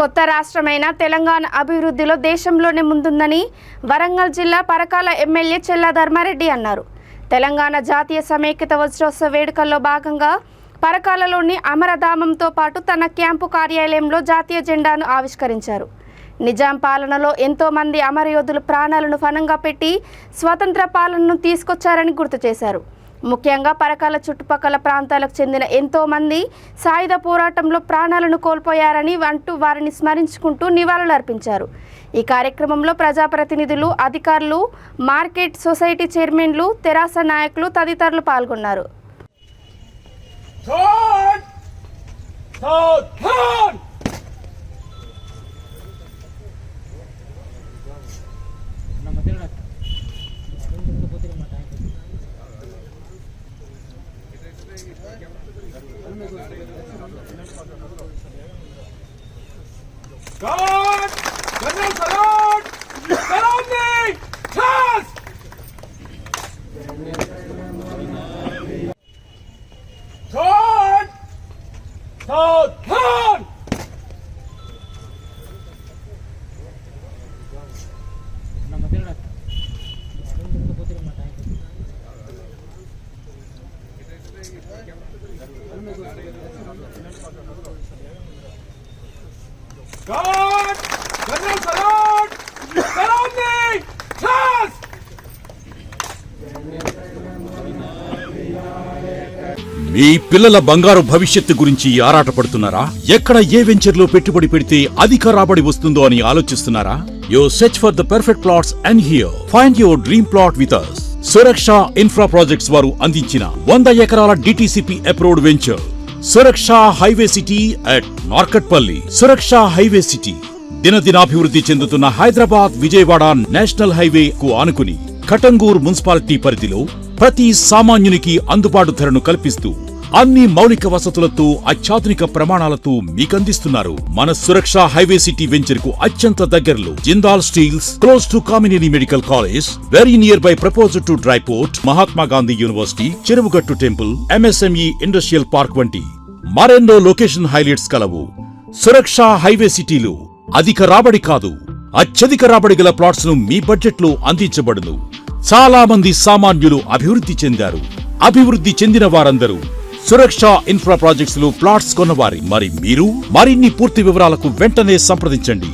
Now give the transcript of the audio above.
కొత్త రాష్ట్రమైన తెలంగాణ అభివృద్ధిలో దేశంలోనే ముందుందని వరంగల్ జిల్లా పరకాల ఎమ్మెల్యే చెల్లా ధర్మారెడ్డి అన్నారు. తెలంగాణ జాతీయ సమైక్యత వజ్రోత్సవ వేడుకల్లో భాగంగా పరకాలలోని అమరధామంతో పాటు తన క్యాంపు కార్యాలయంలో జాతీయ జెండాను ఆవిష్కరించారు. నిజాం పాలనలో ఎంతో మంది అమరయోధులు ప్రాణాలను ఫణంగా పెట్టి స్వతంత్ర పాలనను తీసుకొచ్చారని గుర్తు చేశారు. ముఖ్యంగా పరకాల చుట్టుపక్కల ప్రాంతాలకు చెందిన ఎంతో మంది సాయుధ పోరాటంలో ప్రాణాలను కోల్పోయారని అంటూ వారిని స్మరించుకుంటూ నివాళులు అర్పించారు. ఈ కార్యక్రమంలో ప్రజాప్రతినిధులు, అధికారులు, మార్కెట్ సొసైటీ చైర్మన్లు, తెరాస నాయకులు తదితరులు పాల్గొన్నారు. God! General Salute! Salami! Trust! Third! Third! God! General Salute! Salami! Trust! మీ పిల్లల బంగారు భవిష్యత్తు గురించి ఆరాటపడుతున్నారా? ఎక్కడ ఏ వెంచర్లో పెట్టుబడి పెడితే అధిక రాబడి వస్తుందో అని ఆలోచిస్తున్నారా? You search for the perfect plots and here find your dream plot with us. Suraksha infra projects వారు అందించిన 100 ఎకరాల DTCP approved venture Suraksha highway city at Narkatpally. Suraksha highway city దినదినాభివృద్ధి చెందుతున్న హైదరాబాద్ విజయవాడ నేషనల్ హైవే కు ఆనుకుని కటంగూర్ మున్సిపాలిటీ పరిధిలో ప్రతి సామాన్యునికి అందుబాటు ధరను కల్పిస్తూ అన్ని మౌలిక వసతులతో అత్యాధునిక ప్రమాణాలతో మీకందిస్తున్నారు. మన సురక్ష హైవే సిటీ వెంచర్ కు అత్యంత దగ్గరలో Jindal steels, close to Kamineni medical college, very near by proposed to dry port, Mahatma Gandhi university, Cheruvugattu temple, MSME industrial park వంటి మరెన్నో లొకేషన్ హైలైట్స్ కలవు. సురక్ష హైవే సిటీలో అధిక రాబడి కాదు, అత్యధిక రాబడి గల ప్లాట్స్ ను మీ బడ్జెట్ లో అందించబడును. చాలా మంది సామాన్యులు అభివృద్ధి చెందారు. అభివృద్ధి చెందిన వారందరూ సురక్ష ఇన్ఫ్రా ప్రాజెక్ట్స్ లో ప్లాట్స్ కొన్నవారి. మరి మీరు మరిన్ని పూర్తి వివరాలకు వెంటనే సంప్రదించండి.